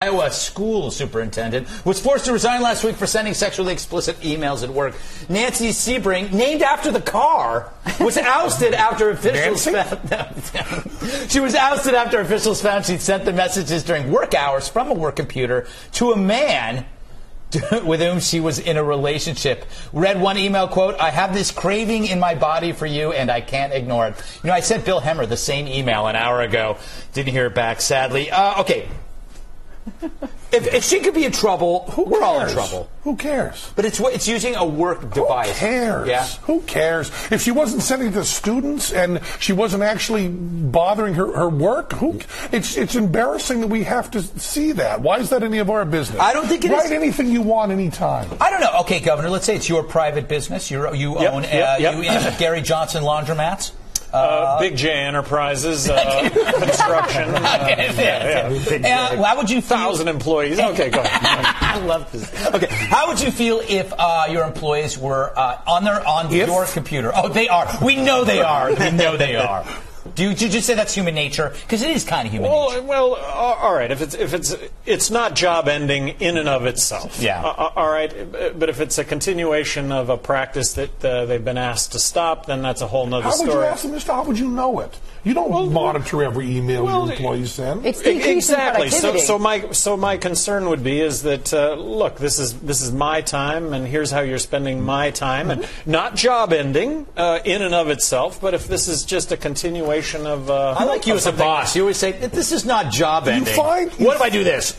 Iowa school superintendent was forced to resign last week for sending sexually explicit emails at work. Nancy Sebring, named after the car, was ousted after officials found she was ousted after officials found she'd sent the messages during work hours from a work computer to a man with whom she was in a relationship. Read one email, quote, "I have this craving in my body for you and I can't ignore it." You know, I sent Bill Hemmer the same email an hour ago. Didn't hear it back, sadly. Okay. If she could be in trouble, we're all in trouble. Who cares? But it's using a work device. Who cares? Yeah. Who cares? If she wasn't sending it to students and she wasn't actually bothering her work, it's embarrassing that we have to see that. Why is that any of our business? I don't think it is. Write anything you want anytime. I don't know. Okay, Governor, let's say it's your private business. You own you in Gary Johnson Laundromats. Big J Enterprises, construction. How would you feel? 1,000 employees. Okay, go ahead. I love this. Okay, how would you feel if your employees were on your computer? Oh, they are. We know they are. We know they are. Do you just say that's human nature? Because it is kind of human nature. Well, all right. If it's not job ending in and of itself. Yeah. All right. But if it's a continuation of a practice that they've been asked to stop, then that's a whole nother story. How would you ask them to stop? How would you know it? You don't monitor every email your employees send. It's exactly. So my concern would be is that look, this is my time, and here's how you're spending my time, and not job ending in and of itself. But if this is just a continuation of, I like you as a boss. You always say this is not job ending. What if I do this?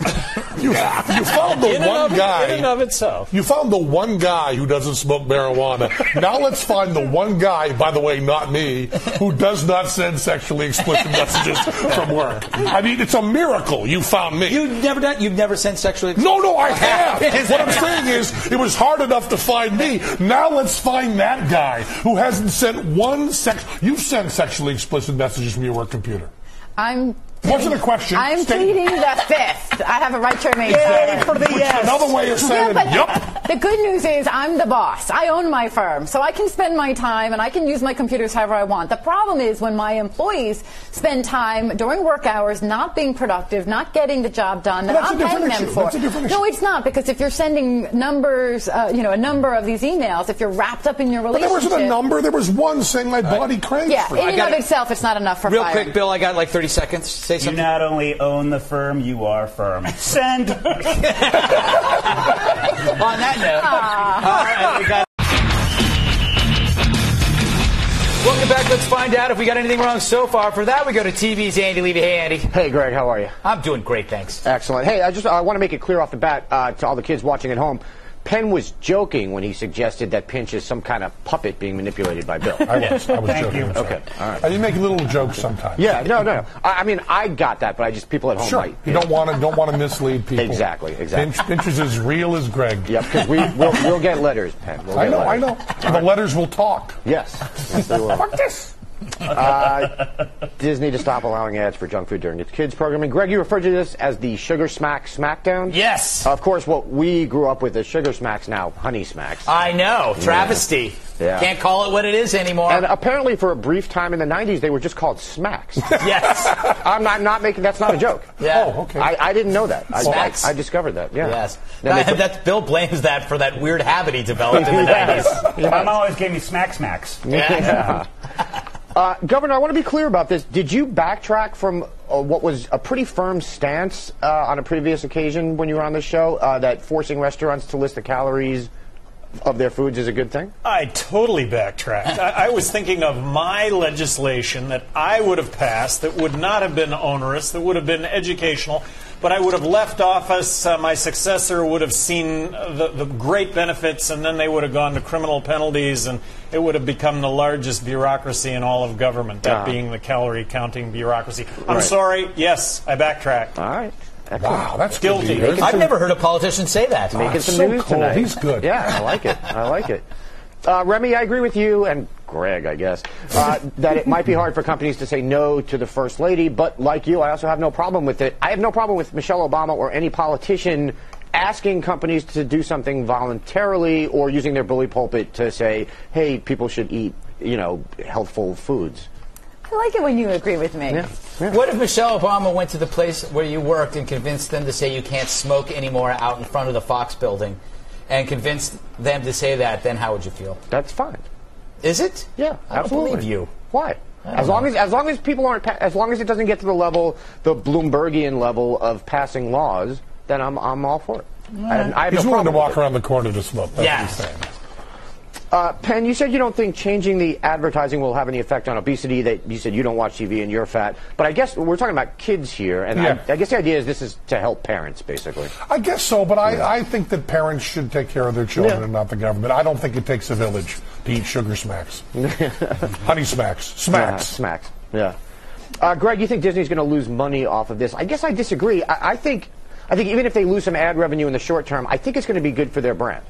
You found the one guy in and of itself. You found the one guy who doesn't smoke marijuana. Now let's find the one guy, by the way, not me, who does not send sexually explicit messages from work. I mean, it's a miracle you found me. You've never sent sexually explicit? No, I have. What I'm saying is, it was hard enough to find me. Now let's find that guy who hasn't sent one You've sent sexually explicit messages from your work computer. Wasn't a question. I'm pleading the fifth. I have a right to remain silent. For the yes. Another way of saying yup. The good news is I'm the boss. I own my firm, so I can spend my time and I can use my computers however I want. The problem is when my employees spend time during work hours not being productive, not getting the job done that I'm paying them for. That's a different issue. No, it's not, because if you're sending numbers, a number of these emails, if you're wrapped up in your relationship. But there wasn't a number. There was one saying my body craves for it. Yeah, in and of itself, it's not enough for Real firing. quick, Bill, I got like 30 seconds. Say something. You not only own the firm, you are firm. Send. On that note, all right, we got. Welcome back. Let's find out if we got anything wrong so far. For that, we go to TV's Andy Levy. Hey, Andy. Hey, Greg. How are you? I'm doing great, thanks. Excellent. Hey, I want to make it clear off the bat to all the kids watching at home. Penn was joking when he suggested that Pinch is some kind of puppet being manipulated by Bill. I was Thank joking. you. Okay, all right. You make little jokes sometimes. Yeah, no. I mean, I got that, but people at home might. You don't want to mislead people. Exactly. Pinch is as real as Greg. Yep, because we'll get letters, Penn. I know. The letters will talk. Yes. They will. Fuck this. Disney to stop allowing ads for junk food during its kids programming. Greg, you referred to this as the Sugar Smack Smackdown? Yes. Of course, what we grew up with as Sugar Smacks, now Honey Smacks. I know. Travesty. Yeah. Can't call it what it is anymore. And apparently for a brief time in the 90s, they were just called Smacks. Yes. I'm not making, that's not a joke. Yeah. Oh, okay. I didn't know that. Smacks. I discovered that, yeah. Yes. Bill blames that for that weird habit he developed in the 90s. My mom always gave me smacks. Yeah. Governor, I want to be clear about this. Did you backtrack from what was a pretty firm stance on a previous occasion when you were on the show, that forcing restaurants to list the calories of their foods is a good thing? I totally backtracked. I was thinking of my legislation that I would have passed that would not have been onerous, that would have been educational, but I would have left office. My successor would have seen the great benefits, and then they would have gone to criminal penalties, and it would have become the largest bureaucracy in all of government, that being the calorie counting bureaucracy. I'm sorry. Yes, I backtracked. All right. Wow, that's guilty. I've never heard a politician say that. Making some news tonight. He's good. Yeah, I like it. Remy, I agree with you, and Greg, I guess, that it might be hard for companies to say no to the First Lady, but like you, I also have no problem with it. I have no problem with Michelle Obama or any politician asking companies to do something voluntarily or using their bully pulpit to say, hey, people should eat, healthful foods. I like it when you agree with me. Yeah. Yeah. What if Michelle Obama went to the place where you worked and convinced them to say you can't smoke anymore out in front of the Fox building, and convinced them to say that? Then how would you feel? That's fine. Is it? Yeah, I don't absolutely. believe you. Why? As long as people aren't, as long as it doesn't get to the Bloombergian level of passing laws, then I'm all for it. I have He's no willing to problem walk with it. around the corner to smoke. That's Yeah. what he's saying. Penn, you said you don't think changing the advertising will have any effect on obesity. That you said you don't watch TV and you're fat. But I guess we're talking about kids here, and Yeah. I guess the idea is this is to help parents, basically. I guess so, but I think that parents should take care of their children and not the government. I don't think it takes a village to eat sugar smacks. Honey smacks. Smacks. Smacks. Yeah. Greg, you think Disney's going to lose money off of this? I guess I disagree. I think even if they lose some ad revenue in the short term, I think it's going to be good for their brand.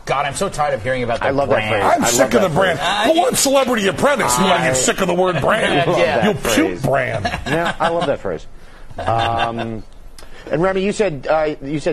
God, I'm so tired of hearing about the I love that brand. phrase. I'm I sick love of the that brand. Go on Celebrity Apprentice. You want to get sick of the word brand. Yeah. You'll That puke phrase. brand. Yeah, I love that phrase. And Remy, you said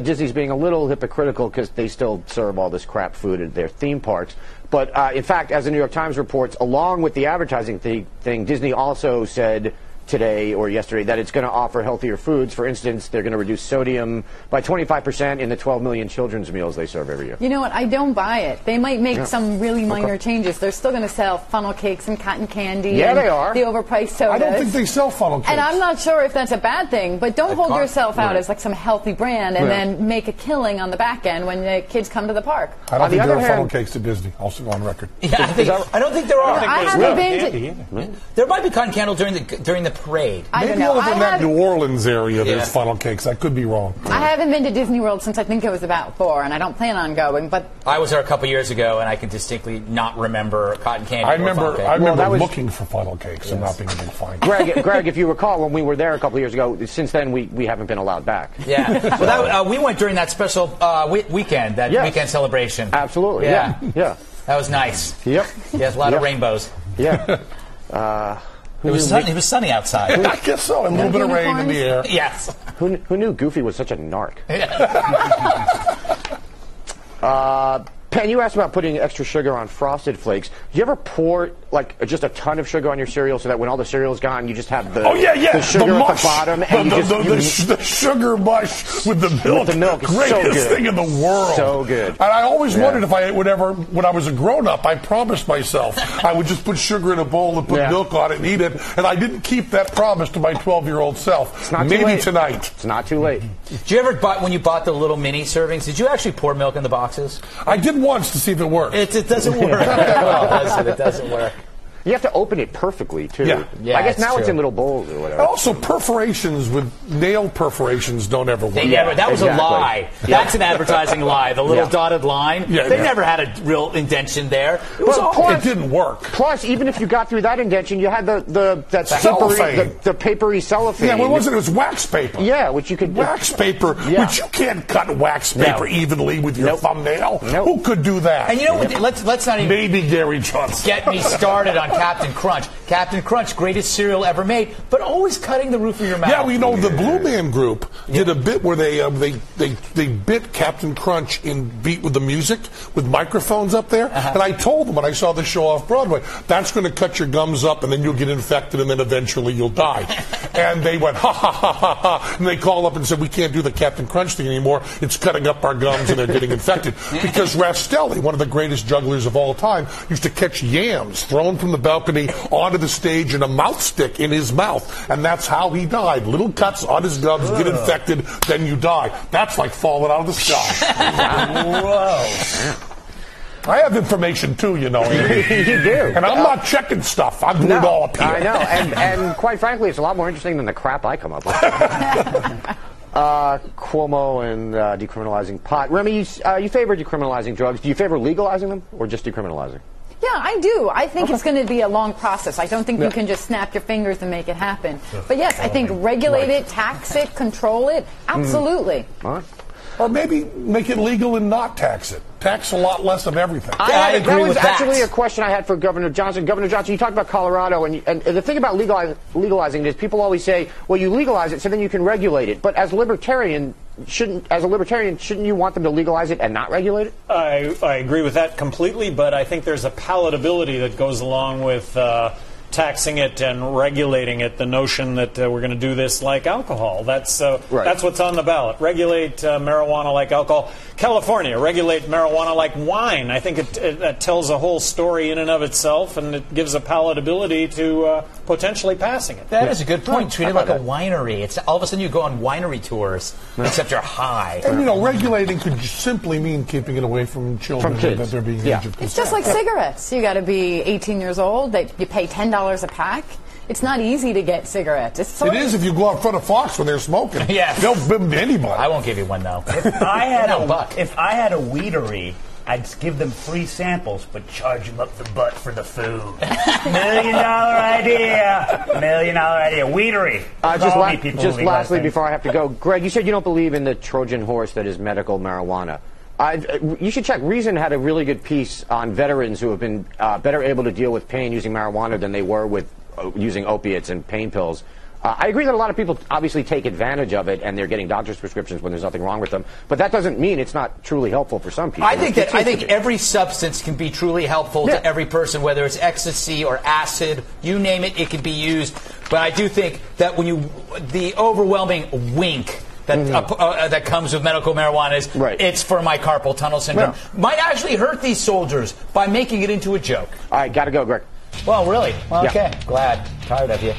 Disney's being a little hypocritical because they still serve all this crap food at their theme parks. But in fact, as the New York Times reports, along with the advertising thing, Disney also said today or yesterday that it's going to offer healthier foods. For instance, they're going to reduce sodium by 25% in the 12 million children's meals they serve every year. You know what? I don't buy it. They might make some really minor changes. They're still going to sell funnel cakes and cotton candy. Yeah, and they are. The overpriced sodas. I don't think they sell funnel cakes. And I'm not sure if that's a bad thing, but don't hold yourself out Right. as like some healthy brand and then make a killing on the back end when the kids come to the park. I don't On the think there other are funnel hand- case to Disney. Also on record. Yeah, I don't think there are. I There's haven't no been candy to. either. There might be cotton candy during the parade. I don't Maybe know. over in that haven't- New Orleans area, there's Yeah. funnel cakes. I could be wrong. I haven't been to Disney World since I think I was about 4, and I don't plan on going. But I was there a couple years ago, and I can distinctly not remember cotton candy. I or funnel remember, cake. I remember that was- looking for funnel cakes and not being able to find them. Greg, if you recall, when we were there a couple of years ago, since then we haven't been allowed back. Yeah, well, that, we went during that special weekend, that Yes. weekend celebration. Absolutely. Yeah. Yeah. That was nice. Yep. Yes, a lot of rainbows. Yeah. It was sunny outside. I guess so. And a little bit of rain in the air. Yes. Who knew Goofy was such a narc? Penn, you asked about putting extra sugar on Frosted Flakes. Do you ever pour just a ton of sugar on your cereal so that when all the cereal's gone, you just have the the sugar at the bottom and the sugar mush with the milk. the milk is so Greatest good. thing in the world. So good. And I always wondered if I would ever, when I was a grown-up, I promised myself I would just put sugar in a bowl and put milk on it and eat it. And I didn't keep that promise to my 12-year-old self. It's not too Maybe late. tonight. It's not too late. Did you ever when you bought the little mini servings? Did you actually pour milk in the boxes? I did once to see if it worked. It doesn't work. Well, does it? It doesn't work. You have to open it perfectly, too. Yeah, I guess it's now it's true. in little bowls or whatever. Also, perforations with nail perforations don't ever work. They never. That was exactly. a lie. That's an advertising lie. The little dotted line. Yeah, they yeah. never had a real indention there. It was But all. It didn't work. Plus, even if you got through that indention, you had that cellophane. the papery cellophane. Yeah, what was it? It was wax paper. Yeah, which you could Wax paper, which you can't cut wax paper evenly with your thumbnail. Nope. Who could do that? And you know what? Let's not even Maybe Gary Johnson. get me started on Captain Crunch. Captain Crunch, greatest cereal ever made, but always cutting the roof of your mouth. Yeah, the Blue Man Group did a bit where they bit Captain Crunch in beat with the music with microphones up there, and I told them when I saw the show off Broadway, that's going to cut your gums up, and then you'll get infected, and then eventually you'll die. And they went ha ha ha ha ha, and they called up and said we can't do the Captain Crunch thing anymore. It's cutting up our gums, and they're getting infected because Rastelli, one of the greatest jugglers of all time, used to catch yams thrown from the balcony onto the stage in a mouth stick in his mouth, and that's how he died. Little cuts on his gums, get infected, then you die. That's like falling out of the sky. Whoa. I have information too, you know. You do. And I'm not checking stuff. I'm doing it all up here. I know, and quite frankly, it's a lot more interesting than the crap I come up with. Cuomo and decriminalizing pot. Remy, you favor decriminalizing drugs. Do you favor legalizing them or just decriminalizing? yeah, I do. I think it's going to be a long process. I don't think you can just snap your fingers and make it happen. But yes, I think regulate it, tax it, control it. Absolutely. All right. Or maybe make it legal and not tax it. Tax a lot less of everything. I agree that was with that. actually a question I had for Governor Johnson. Governor Johnson, you talked about Colorado, and the thing about legalizing it is people always say, well, you legalize it so then you can regulate it. But as a libertarian, shouldn't you want them to legalize it and not regulate it? I agree with that completely, but I think there's a palatability that goes along with taxing it and regulating it, the notion that we're going to do this like alcohol. That's what's on the ballot. Regulate marijuana like alcohol. California, regulate marijuana like wine. I think it tells a whole story in and of itself, and it gives a palatability to potentially passing it. That is a good point. Treat it like a winery. It's all of a sudden you go on winery tours, except you're high. And regulating could simply mean keeping it away from children that they're being age of It's just like cigarettes. You got to be 18 years old. You pay $10 a pack. It's not easy to get cigarettes. It is if you go out in front of Fox when they're smoking. Yes. They'll bim anybody. I won't give you one, though. If I had a weedery, I'd give them free samples, but charge them up the butt for the food. $1 million idea. $1 million idea. Weedery. Just lastly, before I have to go, Greg, you said you don't believe in the Trojan horse that is medical marijuana. You should check. Reason had a really good piece on veterans who have been better able to deal with pain using marijuana than they were with using opiates and pain pills. I agree that a lot of people obviously take advantage of it, and they're getting doctor's prescriptions when there's nothing wrong with them. But that doesn't mean it's not truly helpful for some people. I think every substance can be truly helpful to every person, whether it's ecstasy or acid, you name it, it can be used. But I do think that the overwhelming wink that comes with medical marijuana is it's for my carpal tunnel syndrome. Might actually hurt these soldiers by making it into a joke. All right, got to go, Greg. Well, really? Well, okay. Glad. Tired of you.